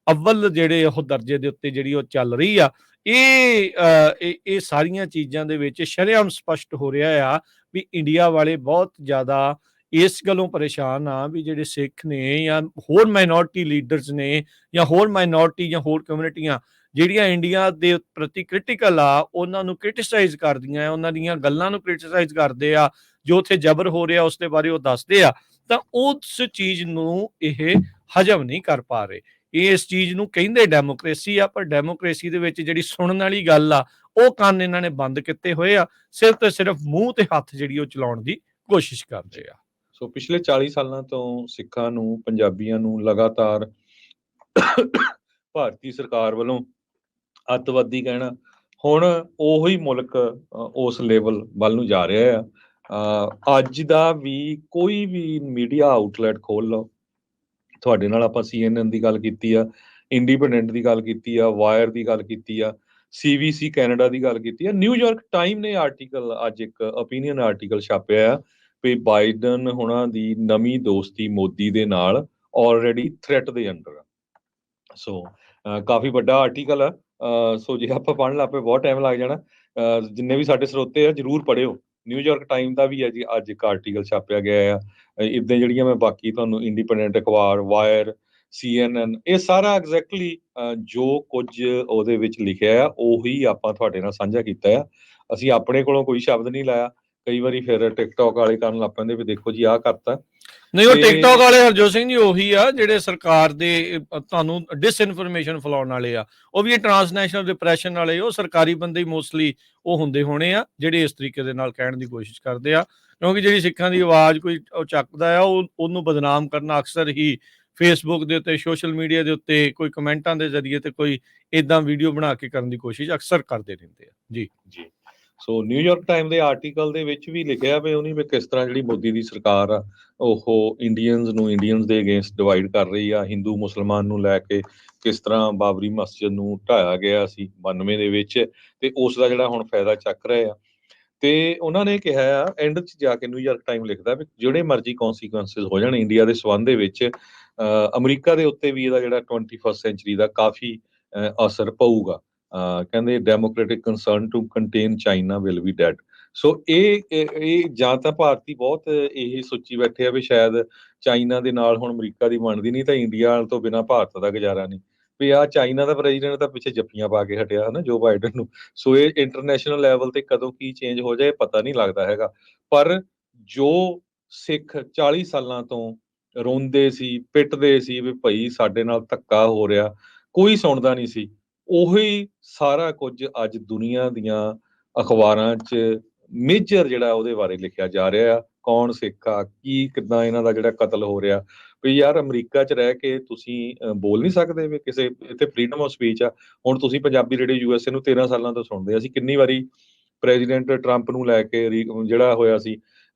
ਅਵਲ ਜਿਹੜੇ ਉਹ ਦਰਜੇ ਦੇ ਉੱਤੇ ਜਿਹੜੀ ਉਹ ਚੱਲ ਰਹੀ ਆ। ਇਹ ਸਾਰੀਆਂ ਚੀਜ਼ਾਂ ਦੇ ਵਿੱਚ ਸ਼ਰੇਆਮ ਸਪਸ਼ਟ ਹੋ ਰਿਹਾ ਆ ਵੀ ਇੰਡੀਆ ਵਾਲੇ ਬਹੁਤ ਜ਼ਿਆਦਾ ਇਸ ਗੱਲੋਂ ਪਰੇਸ਼ਾਨ ਆ ਵੀ ਜਿਹੜੇ ਸਿੱਖ ਨੇ ਜਾਂ ਹੋਰ ਮਾਈਨੋਰਿਟੀ ਲੀਡਰਸ ਨੇ ਜਾਂ ਹੋਰ ਮਾਈਨੋਰਿਟੀ ਜਾਂ ਹੋਰ ਕਮਿਊਨਿਟੀਆਂ ਜਿਹੜੀਆਂ ਇੰਡੀਆ ਦੇ ਪ੍ਰਤੀ ਕ੍ਰਿਟੀਕਲ ਆ, ਉਹਨਾਂ ਨੂੰ ਕ੍ਰਿਟਿਸਾਈਜ਼ ਕਰਦੀਆਂ ਆ, ਉਹਨਾਂ ਦੀਆਂ ਗੱਲਾਂ ਨੂੰ ਕ੍ਰਿਟਿਸਾਈਜ਼ ਕਰਦੇ ਆ, ਜੋ ਉੱਥੇ ਜਬਰ ਹੋ ਰਿਹਾ ਉਸ ਦੇ ਬਾਰੇ ਉਹ ਦੱਸਦੇ ਆ, ਤਾਂ ਉਸ ਚੀਜ਼ ਨੂੰ ਇਹ ਹਜਮ ਨਹੀਂ ਕਰ ਪਾ ਰਹੇ। ਇਸ ਚੀਜ਼ ਨੂੰ ਕਹਿੰਦੇ ਡੈਮੋਕ੍ਰੇਸੀ ਆ, ਪਰ ਡੈਮੋਕ੍ਰੇਸੀ ਦੇ ਵਿੱਚ ਜਿਹੜੀ ਸੁਣਨ ਵਾਲੀ ਗੱਲ ਆ ਉਹ ਕੰਨ ਇਹਨਾਂ ਨੇ ਬੰਦ ਕੀਤੇ ਹੋਏ ਆ। ਸਿਰਫ ਤੇ ਸਿਰਫ ਮੂੰਹ ਤੇ ਹੱਥ ਜਿਹੜੀ ਉਹ ਚਲਾਉਣ ਦੀ ਕੋਸ਼ਿਸ਼ ਕਰਦੇ ਆ। ਸੋ ਪਿਛਲੇ 40 ਸਾਲਾਂ ਤੋਂ ਸਿੱਖਾਂ ਨੂੰ, ਪੰਜਾਬੀਆਂ ਨੂੰ ਲਗਾਤਾਰ ਭਾਰਤੀ ਸਰਕਾਰ ਵੱਲੋਂ ਅੱਤਵਾਦੀ ਕਹਿਣਾ, ਹੁਣ ਉਹੀ ਮੁਲਕ ਉਸ ਲੈਵਲ ਵੱਲ ਨੂੰ ਜਾ ਰਿਹਾ ਆ। ਅੱਜ ਦਾ ਵੀ ਕੋਈ ਵੀ ਮੀਡੀਆ ਆਊਟਲੈਟ ਖੋਲ ਲਓ, ਤੁਹਾਡੇ ਨਾਲ ਆਪਾਂ CNN ਦੀ ਗੱਲ ਕੀਤੀ ਆ, ਇੰਡੀਪੈਂਡੈਂਟ ਦੀ ਗੱਲ ਕੀਤੀ ਆ, ਵਾਇਰ ਦੀ ਗੱਲ ਕੀਤੀ ਆ, CBC ਕੈਨੇਡਾ ਦੀ ਗੱਲ ਕੀਤੀ ਆ, ਨਿਊਯਾਰਕ ਟਾਈਮ ਨੇ ਆਰਟੀਕਲ ਅੱਜ ਇੱਕ ਓਪੀਨੀਅਨ ਆਰਟੀਕਲ ਛਾਪਿਆ ਆ ਵੀ ਬਾਈਡਨ ਹੁਣਾਂ ਦੀ ਨਵੀਂ ਦੋਸਤੀ ਮੋਦੀ ਦੇ ਨਾਲ ਆਲਰੇਡੀ ਥ੍ਰੈਟ ਦੇ ਅੰਡਰ ਆ। ਸੋ ਕਾਫੀ ਵੱਡਾ ਆਰਟੀਕਲ ਆ। ਸੋ ਜੇ ਆਪਾਂ ਪੜ੍ਹਨ ਲੱਗ ਪਏ ਬਹੁਤ ਟਾਈਮ ਲੱਗ ਜਾਣਾ। ਜਿੰਨੇ ਵੀ ਸਾਡੇ ਸਰੋਤੇ ਆ ਜਰੂਰ ਪੜ੍ਹਿਓ। ਨਿਊਯਾਰਕ ਟਾਈਮ ਦਾ ਵੀ ਹੈ ਜੀ ਅੱਜ ਇੱਕ ਆਰਟੀਕਲ ਛਾਪਿਆ ਗਿਆ ਆ। ਇੱਦਾਂ ਜਿਹੜੀਆਂ ਮੈਂ ਬਾਕੀ ਤੁਹਾਨੂੰ ਇੰਡੀਪੈਂਡੈਂਟ ਅਖਬਾਰ, ਵਾਇਰ, CNN, ਇਹ ਸਾਰਾ ਐਗਜ਼ੈਕਟਲੀ ਜੋ ਕੁਝ ਉਹਦੇ ਵਿੱਚ ਲਿਖਿਆ ਆ ਉਹੀ ਆਪਾਂ ਤੁਹਾਡੇ ਨਾਲ ਸਾਂਝਾ ਕੀਤਾ ਆ। ਅਸੀਂ ਆਪਣੇ ਕੋਲੋਂ ਕੋਈ ਸ਼ਬਦ ਨਹੀਂ ਲਾਇਆ। ਕਈ ਵਾਰੀ ਫਿਰ ਟਿਕਟੌਕ ਵਾਲੇ ਕਰਨ ਲੱਗ ਪੈਂਦੇ ਵੀ ਦੇਖੋ ਜੀ ਆਹ ਕਰਤਾ। ਨਹੀਂ, ਉਹ ਟਿਕਟੌਕ ਵਾਲੇ ਹਰਜੋਤ ਸਿੰਘ ਜੀ ਉਹੀ ਆ ਜਿਹੜੇ ਸਰਕਾਰ ਦੇ ਤੁਹਾਨੂੰ ਡਿਸਇਨਫੋਰਮੇਸ਼ਨ ਫੈਲਾਉਣ ਵਾਲੇ ਆ। ਉਹ ਵੀ ਇਹ ਟਰਾਂਸਨੈਸ਼ਨਲ ਡਿਪਰੈਸ਼ਨ ਵਾਲੇ, ਉਹ ਸਰਕਾਰੀ ਬੰਦੇ ਹੀ ਮੋਸਟਲੀ ਉਹ ਹੁੰਦੇ ਹੋਣੇ ਆ ਜਿਹੜੇ ਇਸ ਤਰੀਕੇ ਦੇ ਨਾਲ ਕਹਿਣ ਦੀ ਕੋਸ਼ਿਸ਼ ਕਰਦੇ ਆ। ਕਿਉਂਕਿ ਜਿਹੜੀ ਸਿੱਖਾਂ ਦੀ ਆਵਾਜ਼ ਕੋਈ ਉਹ ਚੱਕਦਾ ਆ, ਉਹਨੂੰ ਬਦਨਾਮ ਕਰਨਾ ਅਕਸਰ ਹੀ ਫੇਸਬੁੱਕ ਦੇ ਉੱਤੇ, ਸੋਸ਼ਲ ਮੀਡੀਆ ਦੇ ਉੱਤੇ ਕੋਈ ਕਮੈਂਟਾਂ ਦੇ ਜ਼ਰੀਏ ਤੇ ਕੋਈ ਏਦਾਂ ਵੀਡੀਓ ਬਣਾ ਕੇ ਕਰਨ ਦੀ ਕੋਸ਼ਿਸ਼ ਅਕਸਰ ਕਰਦੇ ਰਹਿੰਦੇ ਆ। ਜੀ ਜੀ। ਸੋ ਨਿਊਯਾਰਕ ਟਾਈਮ ਦੇ ਆਰਟੀਕਲ ਦੇ ਵਿੱਚ ਵੀ ਲਿਖਿਆ ਵੀ ਉਹਨੇ ਵੀ ਕਿਸ ਤਰ੍ਹਾਂ ਜਿਹੜੀ ਮੋਦੀ ਦੀ ਸਰਕਾਰ ਆ ਉਹ ਇੰਡੀਅਨਸ ਦੇ ਅਗੇਂਸਟ ਡਿਵਾਈਡ ਕਰ ਰਹੀ ਆ। ਹਿੰਦੂ ਮੁਸਲਮਾਨ ਨੂੰ ਲੈ ਕੇ ਕਿਸ ਤਰ੍ਹਾਂ ਬਾਬਰੀ ਮਸਜਿਦ ਨੂੰ ਢਾਇਆ ਗਿਆ ਸੀ 92 ਦੇ ਵਿੱਚ, ਤੇ ਉਸ ਦਾ ਜਿਹੜਾ ਹੁਣ ਫਾਇਦਾ ਚੱਕ ਰਹੇ ਆ। ਤੇ ਉਹਨਾਂ ਨੇ ਕਿਹਾ ਆ ਐਂਡ 'ਚ ਜਾ ਕੇ ਨਿਊਯਾਰਕ ਟਾਈਮ ਲਿਖਦਾ ਵੀ ਜਿਹੜੇ ਮਰਜ਼ੀ ਕੌਨਸੀਕੁਐਂਸਿਸ ਹੋ ਜਾਣ ਇੰਡੀਆ ਦੇ ਸਬੰਧ ਦੇ ਵਿੱਚ, ਅਮਰੀਕਾ ਦੇ ਉੱਤੇ ਵੀ ਇਹਦਾ ਜਿਹੜਾ 21st ਸੈਂਚਰੀ ਦਾ ਕਾਫੀ ਅਸਰ ਪਊਗਾ। ਕਹਿੰਦੇ democratic concern to contain China will be dead. So ਇਹ ਜਾਂ ਤਾਂ ਭਾਰਤੀ ਬਹੁਤ ਇਹ ਸੋਚੀ ਬੈਠੇ ਆ ਵੀ ਸ਼ਾਇਦ ਚਾਈਨਾ ਦੇ ਨਾਲ ਹੁਣ ਅਮਰੀਕਾ ਦੀ ਬਣਦੀ ਨਹੀਂ ਤਾਂ ਇੰਡੀਆ ਤੋਂ ਬਿਨਾਂ ਭਾਰਤ ਦਾ ਗੁਜ਼ਾਰਾ ਨਹੀਂ, ਵੀ ਆ ਚਾਈਨਾ ਦਾ ਪ੍ਰੈਜ਼ੀਡੈਂਟ ਤਾਂ ਪਿੱਛੇ ਜੱਫੀਆਂ ਪਾ ਕੇ ਹਟਿਆ ਹਨਾ ਜੋ ਬਾਈਡਨ ਨੂੰ। ਸੋ ਇਹ ਇੰਟਰਨੈਸ਼ਨਲ ਲੈਵਲ ਤੇ ਕਦੋਂ ਕੀ ਚੇਂਜ ਹੋ ਜਾਏ ਪਤਾ ਨਹੀਂ ਲੱਗਦਾ ਹੈਗਾ। ਪਰ ਜੋ ਸਿੱਖ 40 ਸਾਲਾਂ ਤੋਂ ਰੋਂਦੇ ਸੀ, ਪਿੱਟਦੇ ਸੀ ਵੀ ਭਾਈ ਸਾਡੇ ਨਾਲ ਧੱਕਾ ਹੋ ਰਿਹਾ, ਕੋਈ ਸੁਣਦਾ ਨਹੀਂ ਸੀ, ਉਹੀ ਸਾਰਾ ਕੁਝ ਅੱਜ ਦੁਨੀਆ ਦੀਆਂ ਅਖਬਾਰਾਂ 'ਚ ਮੇਜਰ ਜਿਹੜਾ ਉਹਦੇ ਬਾਰੇ ਲਿਖਿਆ ਜਾ ਰਿਹਾ ਆ। ਕੌਣ ਸਿੱਖ ਆ, ਕੀ ਕਿੱਦਾਂ ਇਹਨਾਂ ਦਾ ਜਿਹੜਾ ਕਤਲ ਹੋ ਰਿਹਾ, ਵੀ ਯਾਰ ਅਮਰੀਕਾ 'ਚ ਰਹਿ ਕੇ ਤੁਸੀਂ ਬੋਲ ਨਹੀਂ ਸਕਦੇ ਵੀ ਕਿਸੇ ਇੱਥੇ ਫਰੀडम ਆਫ ਸਪੀਚ ਆ। ਹੁਣ ਤੁਸੀਂ ਪੰਜਾਬੀ ਰੇਡੀਓ ਯੂਐਸਏ ਨੂੰ 13 ਸਾਲਾਂ ਤੋਂ ਸੁਣਦੇ, ਅਸੀਂ ਕਿੰਨੀ ਵਾਰੀ ਪ੍ਰੈਜ਼ੀਡੈਂਟ ਟਰੰਪ ਨੂੰ ਲੈ ਕੇ ਜਿਹੜਾ ਹੋਇਆ ਸੀ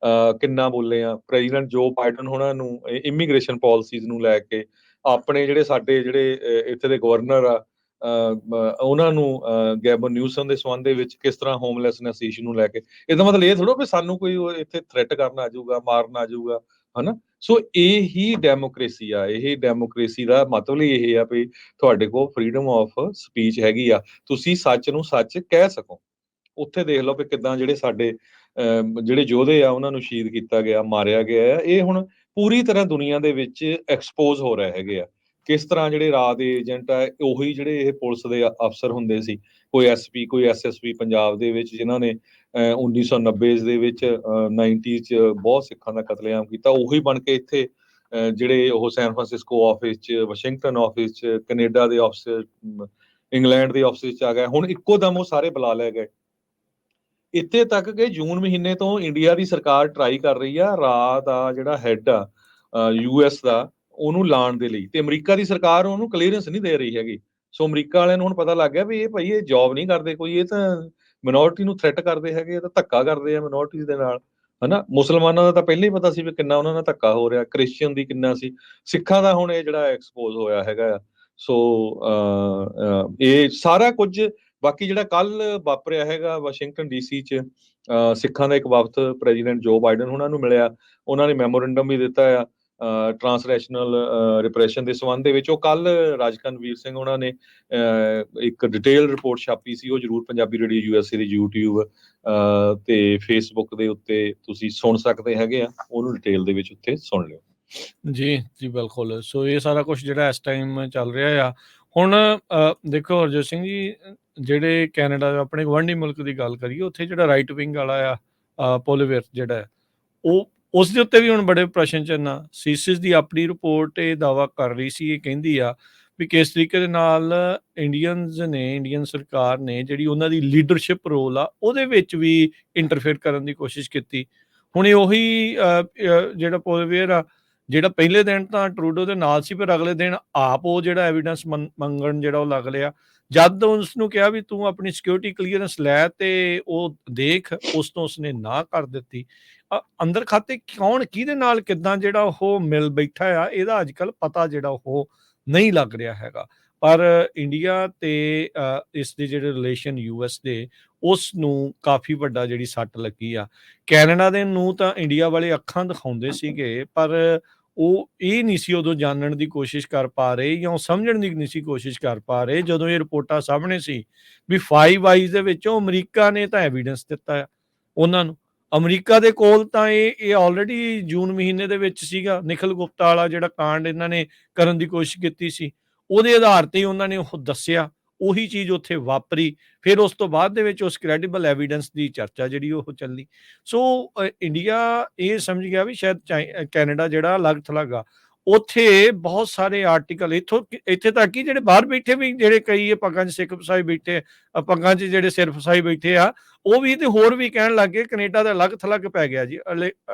ਕਿੰਨਾ ਬੋਲੇ ਆ, ਪ੍ਰੈਜ਼ੀਡੈਂਟ ਜੋ ਬਾਈਡਨ ਹੋਣਾ ਨੂੰ ਇਮੀਗ੍ਰੇਸ਼ਨ ਪਾਲਿਸੀਜ਼ ਨੂੰ ਲੈ ਕੇ, ਆਪਣੇ ਜਿਹੜੇ ਸਾਡੇ ਜਿਹੜੇ ਇੱਥੇ ਦੇ ਗਵਰਨਰ ਆ ਉਹਨਾਂ ਨੂੰ ਗੈਬਨ ਨਿਊਸਮ ਦੇ ਸੰਬੰਧ ਦੇ ਵਿੱਚ ਕਿਸ ਤਰ੍ਹਾਂ ਹੋਮਲੈਸਨੈਸ ਇਸ਼ੂ ਨੂੰ ਲੈ ਕੇ। ਇਹਦਾ ਮਤਲਬ ਇਹ ਥੋੜਾ ਵੀ ਸਾਨੂੰ ਕੋਈ ਇੱਥੇ ਥ੍ਰੈਟ ਕਰਨ ਆ ਜਾਊਗਾ, ਮਾਰਨ ਆ ਜਾਊਗਾ, ਹਨਾ। ਸੋ ਇਹ ਹੀ ਡੈਮੋਕ੍ਰੇਸੀ ਆ, ਇਹ ਡੈਮੋਕ੍ਰੇਸੀ ਦਾ ਮਤਲਬ ਹੀ ਇਹ ਆ ਵੀ ਤੁਹਾਡੇ ਕੋਲ ਫਰੀडम ਆਫ ਸਪੀਚ ਹੈਗੀ ਆ, ਤੁਸੀਂ ਸੱਚ ਨੂੰ ਸੱਚ ਕਹਿ ਸਕੋ। ਉੱਥੇ ਦੇਖ ਲਓ ਵੀ ਕਿੱਦਾਂ ਜਿਹੜੇ ਸਾਡੇ ਜਿਹੜੇ ਯੋਧੇ ਆ ਉਹਨਾਂ ਨੂੰ ਸ਼ਹੀਦ ਕੀਤਾ ਗਿਆ, ਮਾਰਿਆ ਗਿਆ ਆ। ਇਹ ਹੁਣ ਪੂਰੀ ਤਰ੍ਹਾਂ ਦੁਨੀਆ ਦੇ ਵਿੱਚ ਐਕਸਪੋਜ਼ ਹੋ ਰਹੇ ਹੈਗੇ ਆ। ਕਿਸ ਤਰ੍ਹਾਂ ਜਿਹੜੇ ਰਾਹ ਦੇ ਏਜੰਟ ਆ ਉਹੀ ਜਿਹੜੇ ਇਹ ਪੁਲਿਸ ਦੇ ਅਫਸਰ ਹੁੰਦੇ ਸੀ, ਕੋਈ ਐਸਪੀ ਕੋਈ ਐਸਐਸਪੀ ਪੰਜਾਬ ਦੇ ਵਿੱਚ ਜਿਨ੍ਹਾਂ ਨੇ 1990 ਦੇ ਵਿੱਚ 90 ਚ ਬਹੁਤ ਸਿੱਖਾਂ ਦਾ ਕਤਲੇਆਮ ਕੀਤਾ, ਉਹੀ ਬਣ ਕੇ ਇੱਥੇ ਜਿਹੜੇ ਉਹ ਸੈਨ ਫਰਾਂਸਿਸਕੋ ਆਫਿਸ 'ਚ, ਵਾਸ਼ਿੰਗਟਨ ਆਫਿਸ 'ਚ, ਕੈਨੇਡਾ ਦੇ ਆਫਿਸ, ਇੰਗਲੈਂਡ ਦੇ ਆਫਿਸ 'ਚ ਆ ਗਏ। ਹੁਣ ਇੱਕੋ ਦਮ ਉਹ ਸਾਰੇ ਬੁਲਾ ਲਏ ਗਏ। ਇੱਥੇ ਤੱਕ ਕਿ ਜੂਨ ਮਹੀਨੇ ਤੋਂ ਇੰਡੀਆ ਦੀ ਸਰਕਾਰ ਟਰਾਈ ਕਰ ਰਹੀ ਆ ਰਾਹ ਦਾ ਜਿਹੜਾ ਹੈਡ ਆ ਯੂਐਸ ਦਾ ਉਹਨੂੰ ਲਾਉਣ ਦੇ ਲਈ, ਤੇ ਅਮਰੀਕਾ ਦੀ ਸਰਕਾਰ ਉਹਨੂੰ ਕਲੀਅਰੈਂਸ ਨਹੀਂ ਦੇ ਰਹੀ ਹੈਗੀ। ਸੋ ਅਮਰੀਕਾ ਵਾਲਿਆਂ ਨੂੰ ਹੁਣ ਪਤਾ ਲੱਗ ਗਿਆ ਵੀ ਇਹ ਭਾਈ ਇਹ ਜੌਬ ਨਹੀਂ ਕਰਦੇ ਕੋਈ, ਇਹ ਤਾਂ ਮਿਨੋਰਿਟੀ ਨੂੰ ਥ੍ਰੈਟ ਕਰਦੇ ਹੈਗੇ, ਇਹ ਤਾਂ ਧੱਕਾ ਕਰਦੇ ਆ ਮਿਨੋਰਿਟੀਜ਼ ਦੇ ਨਾਲ, ਹਨਾ। ਮੁਸਲਮਾਨਾਂ ਦਾ ਤਾਂ ਪਹਿਲਾਂ ਹੀ ਪਤਾ ਸੀ ਵੀ ਕਿੰਨਾ ਉਹਨਾਂ ਨਾਲ ਧੱਕਾ ਹੋ ਰਿਹਾ, ਕ੍ਰਿਸਚੀਅਨ ਦੀ ਕਿੰਨਾ ਸੀ, ਸਿੱਖਾਂ ਦਾ ਹੁਣ ਇਹ ਜਿਹੜਾ ਐਕਸਪੋਜ਼ ਹੋਇਆ ਹੈਗਾ। ਸੋ ਇਹ ਸਾਰਾ ਕੁਝ ਬਾਕੀ ਜਿਹੜਾ ਕੱਲ ਵਾਪਰਿਆ ਹੈਗਾ ਵਾਸ਼ਿੰਗਟਨ ਡੀਸੀ 'ਚ, ਸਿੱਖਾਂ ਦਾ ਇੱਕ ਵਫਦ ਪ੍ਰੈਜ਼ੀਡੈਂਟ ਜੋ ਬਾਈਡਨ ਉਹਨਾਂ ਨੂੰ ਮਿਲਿਆ, ਉਹਨਾਂ ਨੇ ਮੈਮੋਰੈਂਡਮ ਵੀ ਦਿੱਤਾ ਆ ਟਰਾਂਸਨੈਸ਼ਨਲ ਰਿਪਰੈਸ਼ਨ ਦੇ ਸੰਬੰਧ ਦੇ ਵਿੱਚ। ਉਹ ਕੱਲ ਰਾਜਕਨਵੀਰ ਸਿੰਘ ਉਹਨਾਂ ਨੇ ਇੱਕ ਡਿਟੇਲ ਰਿਪੋਰਟ ਛਾਪੀ ਸੀ, ਉਹ ਜ਼ਰੂਰ ਪੰਜਾਬੀ ਰੇਡੀਓ ਯੂਐਸਏ ਦੀ YouTube ਤੇ Facebook ਦੇ ਉੱਤੇ ਤੁਸੀਂ ਸੁਣ ਸਕਦੇ ਹੈਗੇ ਆ, ਉਹਨੂੰ ਡਿਟੇਲ ਦੇ ਵਿੱਚ ਉੱਥੇ ਸੁਣ ਲਿਓ। ਜੀ ਜੀ ਬਿਲਕੁਲ। ਸੋ ਇਹ ਸਾਰਾ ਕੁਝ ਜਿਹੜਾ ਇਸ ਟਾਈਮ ਚੱਲ ਰਿਹਾ ਆ। ਹੁਣ ਦੇਖੋ ਹਰਜੋਤ ਸਿੰਘ ਜੀ, ਜਿਹੜੇ ਕੈਨੇਡਾ ਆਪਣੇ ਗੁਆਂਢੀ ਮੁਲਕ ਦੀ ਗੱਲ ਕਰੀਏ, ਉੱਥੇ ਜਿਹੜਾ ਰਾਈਟ ਵਿੰਗ ਵਾਲਾ ਆ ਪੋਲੀਵੇਅਰ ਜਿਹੜਾ ਹੈ, ਉਹ ਉਸ ਦੇ ਉੱਤੇ ਵੀ ਹੁਣ ਬੜੇ ਪ੍ਰਸ਼ਨ ਚਿੰਨ੍ਹ ਆ। ਸੀਸਿਸ ਦੀ ਆਪਣੀ ਰਿਪੋਰਟ ਇਹ ਦਾਅਵਾ ਕਰ ਰਹੀ ਸੀ, ਇਹ ਕਹਿੰਦੀ ਆ ਵੀ ਕਿਸ ਤਰੀਕੇ ਦੇ ਨਾਲ ਇੰਡੀਅਨ ਸਰਕਾਰ ਨੇ ਜਿਹੜੀ ਉਹਨਾਂ ਦੀ ਲੀਡਰਸ਼ਿਪ ਰੋਲ ਆ ਉਹਦੇ ਵਿੱਚ ਵੀ ਇੰਟਰਫੇਅਰ ਕਰਨ ਦੀ ਕੋਸ਼ਿਸ਼ ਕੀਤੀ। ਹੁਣ ਇਹ ਉਹੀ ਜਿਹੜਾ ਪੋਲੀਵੇਅਰ ਆ, ਜਿਹੜਾ ਪਹਿਲੇ ਦਿਨ ਤਾਂ ਟਰੂਡੋ ਦੇ ਨਾਲ ਸੀ, ਪਰ ਅਗਲੇ ਦਿਨ ਆਪ ਉਹ ਜਿਹੜਾ ਐਵੀਡੈਂਸ ਮੰਗਣ ਜਿਹੜਾ ਉਹ ਲੱਗ ਲਿਆ। ਜਦ ਉਸਨੂੰ ਕਿਹਾ ਵੀ ਤੂੰ ਆਪਣੀ ਸਿਕਿਉਰਿਟੀ ਕਲੀਅਰੈਂਸ ਲੈ ਤੇ ਉਹ ਦੇਖ, ਉਸ ਤੋਂ ਉਸਨੇ ਨਾ ਕਰ ਦਿੱਤੀ। ਅੰਦਰ ਖਾਤੇ ਕੌਣ ਕਿਹਦੇ ਨਾਲ ਕਿੱਦਾਂ ਜਿਹੜਾ ਉਹ ਮਿਲ ਬੈਠਾ ਆ, ਇਹਦਾ ਅੱਜ ਕੱਲ੍ਹ ਪਤਾ ਜਿਹੜਾ ਉਹ ਨਹੀਂ ਲੱਗ ਰਿਹਾ ਹੈਗਾ। ਪਰ ਇੰਡੀਆ ਤੇ ਇਸ ਦੇ ਜਿਹੜੇ ਰਿਲੇਸ਼ਨ ਯੂਐਸ ਦੇ, ਉਸ ਨੂੰ ਕਾਫੀ ਵੱਡਾ ਜਿਹੜੀ ਸੱਟ ਲੱਗੀ ਆ। ਕੈਨੇਡਾ ਦੇ ਨੂੰ ਤਾਂ ਇੰਡੀਆ ਵਾਲੇ ਅੱਖਾਂ ਦਿਖਾਉਂਦੇ ਸੀਗੇ, ਪਰ ਉਹ ਇਹ ਨਹੀਂ ਸੀ ਉਦੋਂ ਜਾਣਨ ਦੀ ਕੋਸ਼ਿਸ਼ ਕਰ ਪਾ ਰਹੇ, ਜਾਂ ਉਹ ਸਮਝਣ ਦੀ ਨਹੀਂ ਸੀ ਕੋਸ਼ਿਸ਼ ਕਰ ਪਾ ਰਹੇ ਜਦੋਂ ਇਹ ਰਿਪੋਰਟਾਂ ਸਾਹਮਣੇ ਸੀ ਵੀ 5 ਆਈਜ਼ ਦੇ ਵਿੱਚੋਂ ਅਮਰੀਕਾ ਨੇ ਤਾਂ ਐਵੀਡੈਂਸ ਦਿੱਤਾ ਆ ਉਹਨਾਂ ਨੂੰ। ਅਮਰੀਕਾ ਦੇ ਕੋਲ ਤਾਂ ਇਹ ਆਲਰੇਡੀ ਜੂਨ ਮਹੀਨੇ ਦੇ ਵਿੱਚ ਸੀਗਾ, ਨਿਖਿਲ ਗੁਪਤਾ ਵਾਲਾ ਜਿਹੜਾ ਕਾਂਡ ਇਹਨਾਂ ਨੇ ਕਰਨ ਦੀ ਕੋਸ਼ਿਸ਼ ਕੀਤੀ ਸੀ, ਉਹਦੇ ਆਧਾਰ ਤੇ ਉਹਨਾਂ ਨੇ ਉਹ ਦੱਸਿਆ, ਉਹੀ ਚੀਜ਼ ਉੱਥੇ ਵਾਪਰੀ। ਫਿਰ ਉਸ ਤੋਂ ਬਾਅਦ ਦੇ ਵਿੱਚ ਉਸ ਕ੍ਰੈਡੀਬਲ ਐਵੀਡੈਂਸ ਦੀ ਚਰਚਾ ਜਿਹੜੀ ਉਹ ਚੱਲੀ। ਸੋ ਇੰਡੀਆ ਇਹ ਸਮਝ ਗਿਆ ਵੀ ਸ਼ਾਇਦ ਕੈਨੇਡਾ ਜਿਹੜਾ ਅਲੱਗ ਥਲੱਗ ਆ। ਉੱਥੇ ਬਹੁਤ ਸਾਰੇ ਆਰਟੀਕਲ ਇੱਥੇ ਤੱਕ ਕਿ ਜਿਹੜੇ ਬਾਹਰ ਬੈਠੇ ਵੀ ਜਿਹੜੇ ਕਈ ਪੱਗਾਂ 'ਚ ਸਿੱਖ ਫਸਾਈ ਬੈਠੇ, ਪੱਗਾਂ 'ਚ ਜਿਹੜੇ ਸਿਰ ਫਸਾਈ ਬੈਠੇ ਆ, ਉਹ ਵੀ ਤੇ ਹੋਰ ਵੀ ਕਹਿਣ ਲੱਗ ਗਏ ਕੈਨੇਡਾ ਦਾ ਅਲੱਗ ਥਲੱਗ ਪੈ ਗਿਆ ਜੀ,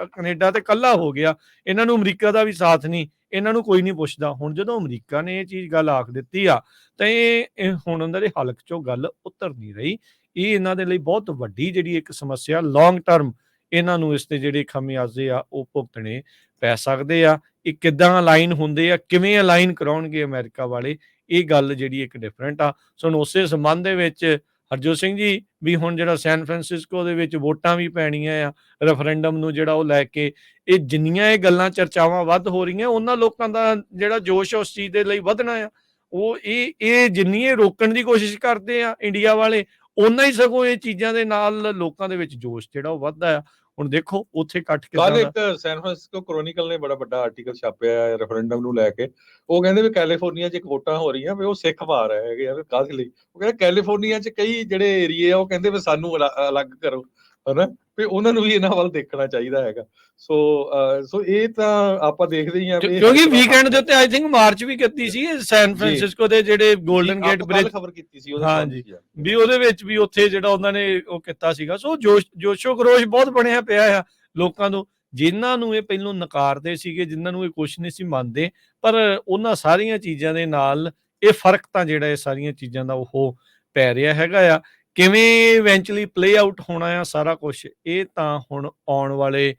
ਕੈਨੇਡਾ ਤੇ ਇਕੱਲਾ ਹੋ ਗਿਆ, ਇਹਨਾਂ ਨੂੰ ਅਮਰੀਕਾ ਦਾ ਵੀ ਸਾਥ ਨਹੀਂ, ਇਹਨਾਂ ਨੂੰ ਕੋਈ ਨਹੀਂ ਪੁੱਛਦਾ। ਹੁਣ ਜਦੋਂ ਅਮਰੀਕਾ ਨੇ ਇਹ ਚੀਜ਼ ਗੱਲ ਆਖ ਦਿੱਤੀ ਆ, ਤਾਂ ਇਹ ਹੁਣ ਉਹਨਾਂ ਦੇ ਹਲਕ 'ਚੋਂ ਗੱਲ ਉਤਰ ਨਹੀਂ ਰਹੀ। ਇਹ ਇਹਨਾਂ ਦੇ ਲਈ ਬਹੁਤ ਵੱਡੀ ਜਿਹੜੀ ਇੱਕ ਸਮੱਸਿਆ, ਲੌਂਗ ਟਰਮ ਇਹਨਾਂ ਨੂੰ ਇਸ ਦੇ ਜਿਹੜੇ ਖਮਿਆਜ਼ੇ ਆ ਉਹ ਭੁਗਤਣੇ ਪੈ ਸਕਦੇ ਆ। ਇਹ ਕਿੱਦਾਂ ਅਲਾਈਨ ਹੁੰਦੇ ਆ, ਕਿਵੇਂ ਅਲਾਈਨ ਕਰਾਉਣਗੇ ਅਮਰੀਕਾ ਵਾਲੇ, ਇਹ ਗੱਲ ਜਿਹੜੀ ਇੱਕ ਡਿਫਰੈਂਟ ਆ। ਸੋ ਉਸੇ ਸੰਬੰਧ ਦੇ ਵਿੱਚ ਹਰਜੋਤ ਸਿੰਘ ਜੀ ਵੀ ਹੁਣ ਜਿਹੜਾ ਸੈਨ ਫਰਾਂਸਿਸਕੋ ਦੇ ਵਿੱਚ ਵੋਟਾਂ ਵੀ ਪੈਣੀਆਂ ਆ ਰੈਫਰੈਂਡਮ ਨੂੰ ਜਿਹੜਾ ਉਹ ਲੈ ਕੇ, ਇਹ ਜਿੰਨੀਆਂ ਇਹ ਗੱਲਾਂ ਚਰਚਾਵਾਂ ਵੱਧ ਹੋ ਰਹੀਆਂ, ਉਹਨਾਂ ਲੋਕਾਂ ਦਾ ਜਿਹੜਾ ਜੋਸ਼ ਉਸ ਚੀਜ਼ ਦੇ ਲਈ ਵਧਣਾ ਆ। ਉਹ ਇਹ ਜਿੰਨੀ ਇਹ ਰੋਕਣ ਦੀ ਕੋਸ਼ਿਸ਼ ਕਰਦੇ ਆ ਇੰਡੀਆ ਵਾਲੇ, ਓਨਾ ਹੀ ਸਗੋਂ ਇਹ ਚੀਜ਼ਾਂ ਦੇ ਨਾਲ ਲੋਕਾਂ ਦੇ ਵਿੱਚ ਜੋਸ਼ ਜਿਹੜਾ ਉਹ ਵੱਧਦਾ ਆ। ਹੁਣ ਦੇਖੋ ਉੱਥੇ ਇਕੱਠ ਕੱਲ ਕਿੱਦਾਂ ਇੱਕ ਸੈਨ ਫਰਾਂਸਿਸਕੋ ਕ੍ਰੋਨਿਕਲ ਨੇ ਬੜਾ ਵੱਡਾ ਆਰਟੀਕਲ ਛਾਪਿਆ ਹੈ ਰੈਫਰੈਂਡਮ ਨੂੰ ਲੈ ਕੇ। ਉਹ ਕਹਿੰਦੇ ਵੀ ਕੈਲੀਫੋਰਨੀਆ 'ਚ ਇੱਕ ਵੋਟਾਂ ਹੋ ਰਹੀਆਂ ਵੀ ਉਹ ਸਿੱਖ ਪਾ ਰਹੇ ਹੈਗੇ ਆ ਵੀ ਕਾਹਦੇ ਲਈ। ਉਹ ਕਹਿੰਦੇ ਕੈਲੀਫੋਰਨੀਆ 'ਚ ਕਈ ਜਿਹੜੇ ਏਰੀਏ ਆ ਉਹ ਕਹਿੰਦੇ ਵੀ ਸਾਨੂੰ ਅਲੱਗ ਕਰੋ, ਹਨਾ, ਵੀ ਉਹਨਾਂ ਨੂੰ ਵੀ ਇਹਨਾਂ ਵੱਲ ਦੇਖਣਾ ਚਾਹੀਦਾ ਹੈਗਾ। ਸੋ ਇਹ ਤਾਂ ਆਪਾਂ ਦੇਖਦੇ ਹੀ ਆ ਕਿਉਂਕਿ ਵੀਕਐਂਡ ਦੇ ਉੱਤੇ ਆਈ ਥਿੰਕ ਮਾਰਚ ਵੀ ਕੀਤੀ ਸੀ ਸੈਨ ਫਰਾਂਸਿਸਕੋ ਦੇ ਜਿਹੜੇ 골ਡਨ ਗੇਟ ਬ੍ਰਿਜ, ਖਬਰ ਕੀਤੀ ਸੀ ਹਾਂਜੀ, ਵੀ ਉਹਦੇ ਵਿੱਚ ਵੀ ਉੱਥੇ ਜਿਹੜਾ ਉਹਨਾਂ ਨੇ ਉਹ ਕੀਤਾ ਸੀਗਾ। ਸੋ ਜੋਸ਼ੋ ਖਰੋਸ਼ ਬਹੁਤ ਬਣਿਆ ਪਿਆ ਆ ਲੋਕਾਂ ਨੂੰ, ਜਿਨ੍ਹਾਂ ਨੂੰ ਇਹ ਪਹਿਲੋਂ ਨਕਾਰਦੇ ਸੀਗੇ, ਜਿਨ੍ਹਾਂ ਨੂੰ ਇਹ ਕੁਛ ਨਹੀਂ ਸੀ ਮੰਨਦੇ, ਪਰ ਉਹਨਾਂ ਸਾਰੀਆਂ ਚੀਜ਼ਾਂ ਦੇ ਨਾਲ ਇਹ ਫਰਕ ਤਾਂ ਜਿਹੜਾ ਇਹ ਸਾਰੀਆਂ ਚੀਜ਼ਾਂ ਦਾ ਉਹ ਪੈ ਰਿਹਾ ਹੈਗਾ ਆ। ਕਿਵੇਂ ਇਵੈਂਚੁਅਲੀ ਪਲੇ ਆਊਟ ਹੋਣਾ ਆ ਸਾਰਾ ਕੁਛ, ਇਹ ਤਾਂ ਹੁਣ ਆਉਣ ਵਾਲੇ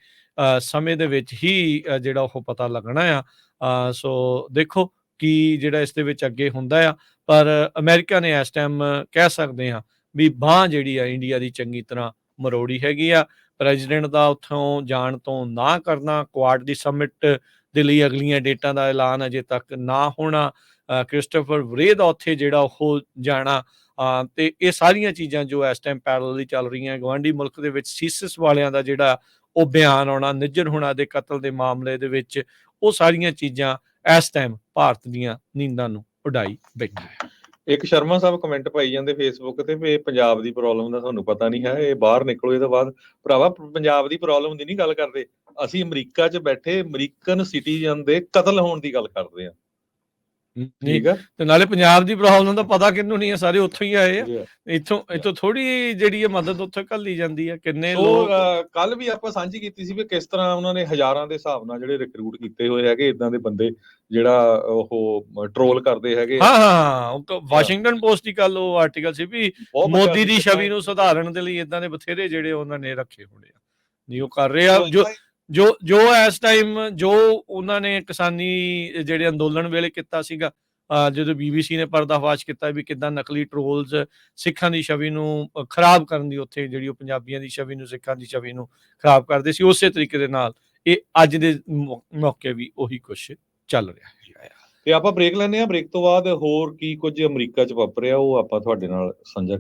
ਸਮੇਂ ਦੇ ਵਿੱਚ ਹੀ ਜਿਹੜਾ ਉਹ ਪਤਾ ਲੱਗਣਾ ਆ। ਸੋ ਦੇਖੋ ਕੀ ਜਿਹੜਾ ਇਸ ਦੇ ਵਿੱਚ ਅੱਗੇ ਹੁੰਦਾ ਆ। ਪਰ ਅਮਰੀਕਾ ਨੇ ਇਸ ਟਾਈਮ ਕਹਿ ਸਕਦੇ ਹਾਂ ਵੀ ਬਾਂਹ ਜਿਹੜੀ ਆ ਇੰਡੀਆ ਦੀ ਚੰਗੀ ਤਰ੍ਹਾਂ ਮਰੋੜੀ ਹੈਗੀ ਆ। ਪ੍ਰੈਜ਼ੀਡੈਂਟ ਦਾ ਉੱਥੋਂ ਜਾਣ ਤੋਂ ਨਾ ਕਰਨਾ, ਕੁਆਡ ਦੀ ਸਮਿਟ ਦੇ ਲਈ ਅਗਲੀਆਂ ਡੇਟਾਂ ਦਾ ਐਲਾਨ ਅਜੇ ਤੱਕ ਨਾ ਹੋਣਾ, ਕ੍ਰਿਸਟੋਫਰ ਵਰੇ ਦਾ ਉੱਥੇ ਜਿਹੜਾ ਉਹ ਜਾਣਾ, ਤੇ ਇਹ ਸਾਰੀਆਂ ਚੀਜ਼ਾਂ ਜੋ ਇਸ ਟਾਈਮ ਪੈਰਲਲੀ ਚੱਲ ਰਹੀਆਂ। ਗਵਾਂਢੀ ਮੁਲਕ ਦੇ ਵਿੱਚ ਸੀਸਸ ਵਾਲਿਆਂ ਦਾ ਜਿਹੜਾ ਉਹ ਬਿਆਨ ਆਉਣਾ, ਨਿੱਜਰ ਹੁਣਾਂ ਦੇ ਕਤਲ ਦੇ ਮਾਮਲੇ ਦੇ ਵਿੱਚ, ਉਹ ਸਾਰੀਆਂ ਚੀਜ਼ਾਂ ਇਸ ਟਾਈਮ ਭਾਰਤ ਦੀਆਂ ਨੀਂਦਾਂ ਨੂੰ ਉਡਾਈ ਬੈਠੀਆਂ। ਇੱਕ ਸ਼ਰਮਾ ਸਾਹਿਬ ਕਮੈਂਟ ਪਾਈ ਜਾਂਦੇ ਫੇਸਬੁੱਕ ਤੇ ਵੀ ਪੰਜਾਬ ਦੀ ਪ੍ਰੋਬਲਮ ਦਾ ਤੁਹਾਨੂੰ ਪਤਾ ਨਹੀਂ ਹੈ, ਇਹ ਬਾਹਰ ਨਿਕਲੋ ਇਹਦੇ ਬਾਅਦ। ਭਰਾਵਾ ਪੰਜਾਬ ਦੀ ਪ੍ਰੋਬਲਮ ਦੀ ਨਹੀਂ ਗੱਲ ਕਰਦੇ, ਅਸੀਂ ਅਮਰੀਕਾ 'ਚ ਬੈਠੇ ਅਮਰੀਕਨ ਸਿਟੀਜ਼ਨ ਦੇ ਕਤਲ ਹੋਣ ਦੀ ਗੱਲ ਕਰਦੇ ਆ। ਠੀਕ ਆ, ਤੇ ਨਾਲੇ ਪੰਜਾਬ ਦੀ ਪ੍ਰੋਬਲਮ ਦਾ ਪਤਾ ਕਿਹਨੂੰ ਨਹੀਂ ਹੈ, ਸਾਰੇ ਉੱਥੋਂ ਹੀ ਆਏ ਆ। ਇੱਥੋਂ ਥੋੜੀ ਜਿਹੜੀ ਮਦਦ ਉੱਥੇ ਘੱਲੀ ਜਾਂਦੀ ਹੈ। ਕਿੰਨੇ ਲੋਕ ਕੱਲ ਵੀ ਆਪਾਂ ਸਾਂਝੀ ਕੀਤੀ ਸੀ ਵੀ ਕਿਸ ਤਰ੍ਹਾਂ ਉਹਨਾਂ ਨੇ ਹਜ਼ਾਰਾਂ ਦੇ ਹਿਸਾਬ ਨਾਲ ਜਿਹੜੇ ਰਿਕਰੂਟ ਕੀਤੇ ਹੋਏ ਹੈਗੇ ਇਦਾਂ ਦੇ ਬੰਦੇ, ਜਿਹੜਾ ਉਹ ਟਰੋਲ ਕਰਦੇ ਹੈਗੇ। ਹਾਂ, ਵਾਸ਼ਿੰਗਟਨ ਪੋਸਟ ਦੀ ਕੱਲ ਉਹ ਆਰਟੀਕਲ ਸੀ ਵੀ ਮੋਦੀ ਦੀ ਛਵੀ ਨੂੰ ਸੁਧਾਰਨ ਦੇ ਲਈ ਇਦਾਂ ਦੇ ਬਥੇਰੇ ਜਿਹੜੇ ਉਹਨਾਂ ਨੇ ਰੱਖੇ ਹੋਣੇ ਆ, ਨਹੀਂ ਉਹ ਕਰ ਰਹੇ ਆ। ਜੋ ਇਸ ਟਾਈਮ ਜੋ ਉਹਨਾਂ ਨੇ ਕਿਸਾਨੀ ਜਿਹੜੇ ਅੰਦੋਲਨ ਵੇਲੇ ਕੀਤਾ ਸੀਗਾ, ਜਦੋਂ BBC ਨੇ ਪਰਦਾਫਾਸ਼ ਕੀਤਾ ਵੀ ਕਿੱਦਾਂ ਨਕਲੀ ਟਰੋਲਸ ਸਿੱਖਾਂ ਦੀ ਛਵੀ ਨੂੰ ਖਰਾਬ ਕਰਨ ਦੀ, ਉੱਥੇ ਜਿਹੜੀ ਉਹ ਪੰਜਾਬੀਆਂ ਦੀ ਛਵੀ ਨੂੰ, ਸਿੱਖਾਂ ਦੀ ਛਵੀ ਨੂੰ ਖਰਾਬ ਕਰਦੇ ਸੀ, ਉਸੇ ਤਰੀਕੇ ਦੇ ਨਾਲ ਇਹ ਅੱਜ ਦੇ ਮੌਕੇ ਵੀ ਉਹੀ ਕੁਛ ਚੱਲ ਰਿਹਾ ਹੈ। ਤੇ ਆਪਾਂ ਬ੍ਰੇਕ ਲੈਂਦੇ ਹਾਂ, ਬ੍ਰੇਕ ਤੋਂ ਬਾਅਦ ਹੋਰ ਕੀ ਕੁਝ ਅਮਰੀਕਾ 'ਚ ਵਾਪਰਿਆ ਉਹ ਆਪਾਂ ਤੁਹਾਡੇ ਨਾਲ ਸਾਂਝਾ ਕਰਦੇ